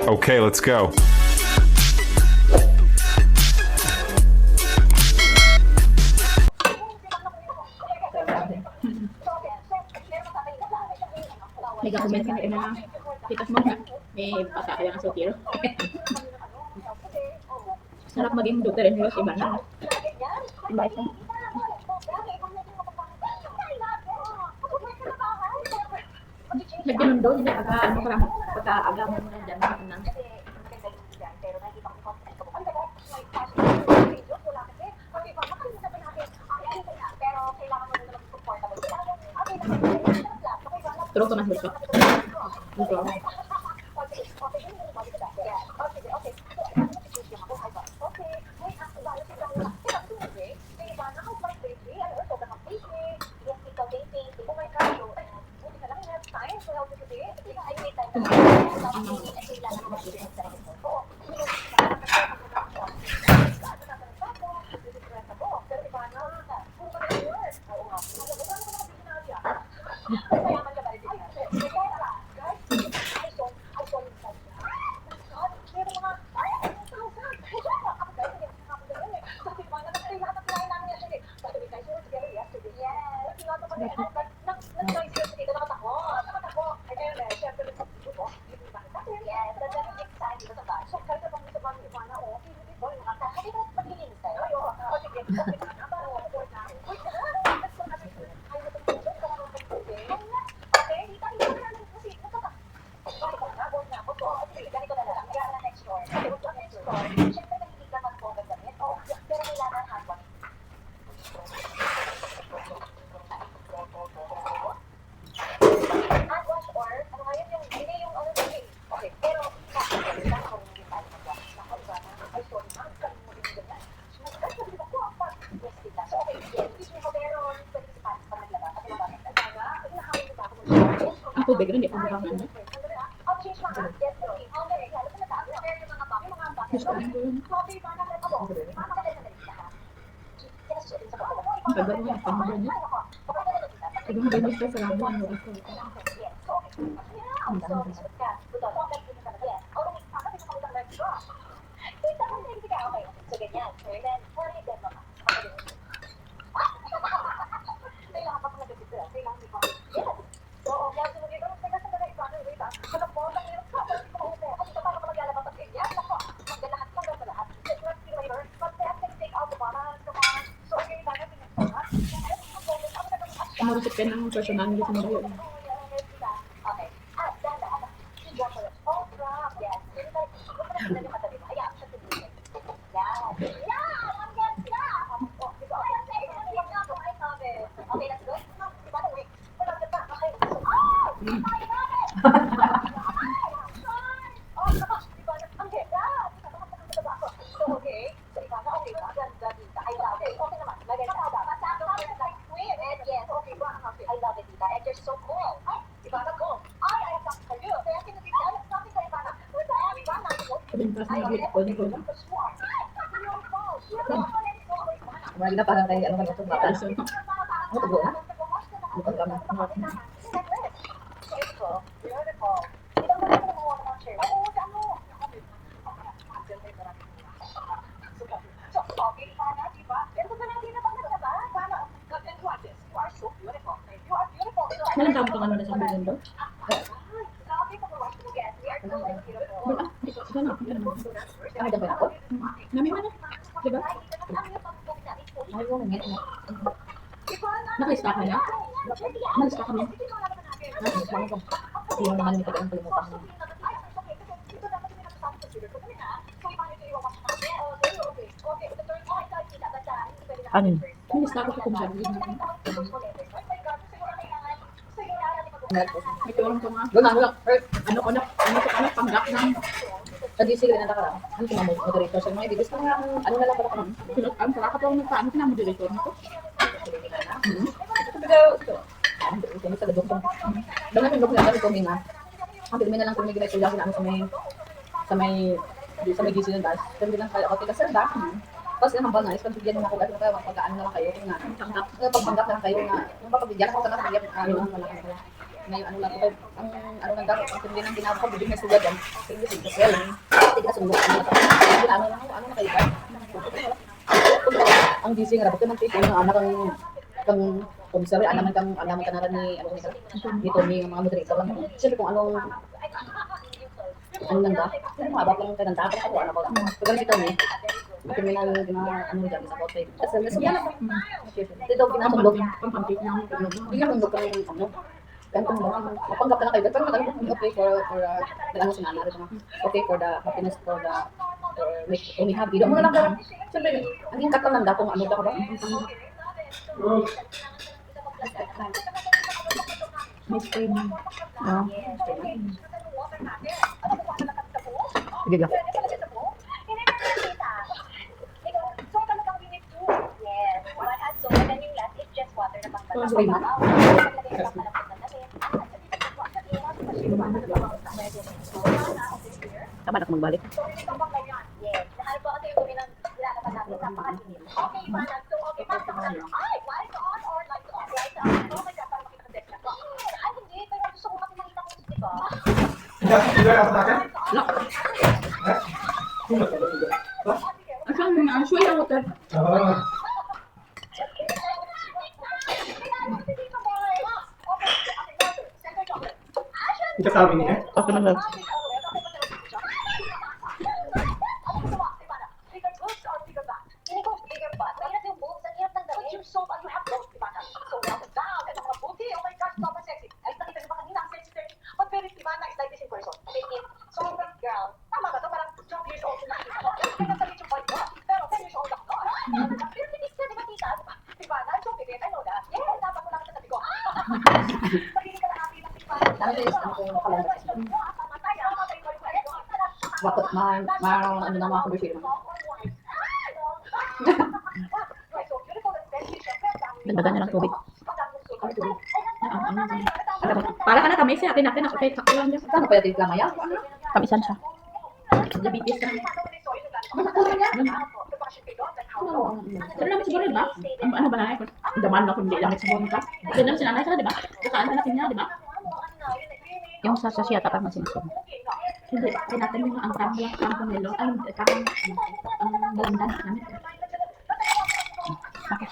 Okay, let's go. May comment sa akin na tikas mo na may bata kaya ng sotiro. Sarap maging doktor and nurse, iba na. Iba ito. Nagganon doon, hindi pagka-aga mo na dyan na. Terus ke Mas Besok. Gitu. Ako bigla hindi ako bukangan. Gusto ko yun. Tagal mo yung panggal niya. Ibang bilis ka sa laban mo ako. Ang dami. Marusip ka ng personal nila sa mga yun. Lagi na parang kayo, ano ka ito, bakal. Ano ito na? Bukan kami. Walang tawag ka nga na sa bilin doon? Ay, dapat ako? Nami man na. Diba? Ay, yung ngit mo. Nakalista ka na? Nakalista ka na? Hindi mo naman nito ang kalimutan mo. Ano? Nakalista ko sa kung sabi. Ito lang ito nga. Doon lang. Ano, panggap ng Nag-isig rin na ka. Ano ka mo, moderator sa mga ibigis ka nga. Ano na lang pala ka naman? pinag ang sarap ito ng paano na moderator nito. Ito sa gadong. Doon namin gawin natin ito, Mina. Ang pilmin na lang kung may ginagawa sila namin sa may GC ng bus. Sabi lang kaya, okay ka sir ba? Tapos yung hambal na is pagbigyan mo ako kasi kaya pagkaano na lang kayo kung nga. Pagpanggap na lang kayo nga. Kung pagbigyan ako ka na bigyan ano lang wala ka. Ngayon ano lang ito. Ang ano lang dapat ang hindi nang ginagawa ko business sugad yan. Sige sige well. Hindi ka sundok ano na. Ano na kayo ba? Ang busy nga rapot man tipo nga anak kang komisaryo alam ka na rin ni ano ni dito ni mga moderator lang. Siyempre kung anong ano lang da? Ano nga ba kung kananda ka ako ano ba? Pagka dito ni kriminal na ano dyan sa outside. Kasi nasuya na. Dito pinasundok. Bigyan kong doktor ng ano. Ganito mo mapanggap ka na kayo. Pero madami kong okay for ano sinana rin okay for the happiness for the make happy. Doon mo na lang ka. Siyempre, ang hingkat lang nanda kung ano ka ba? May spray na. Sige ka. Spray na. Tama na kung magbalik. Ang suya water. Ito sabi niya. Okay naman. Bakit ano na mga kabisyo naman. Dagdagan niya lang tubig. Para ka na kami siya. Atin natin. Okay, sakto lang dyan. Saan pa yung lamaya? Kamisan siya. Diabetes ka. Pero namin siguro, di ba? Ano ba na? Daman na kung hindi lamit siguro ka. Doon namin sinanay ka, di ba? Kakaan ka natin niya, di ba? Yung sa siya tapos masinsin. Hindi, natin yung ang kamelo. Ay, ang balandan namin. Okay.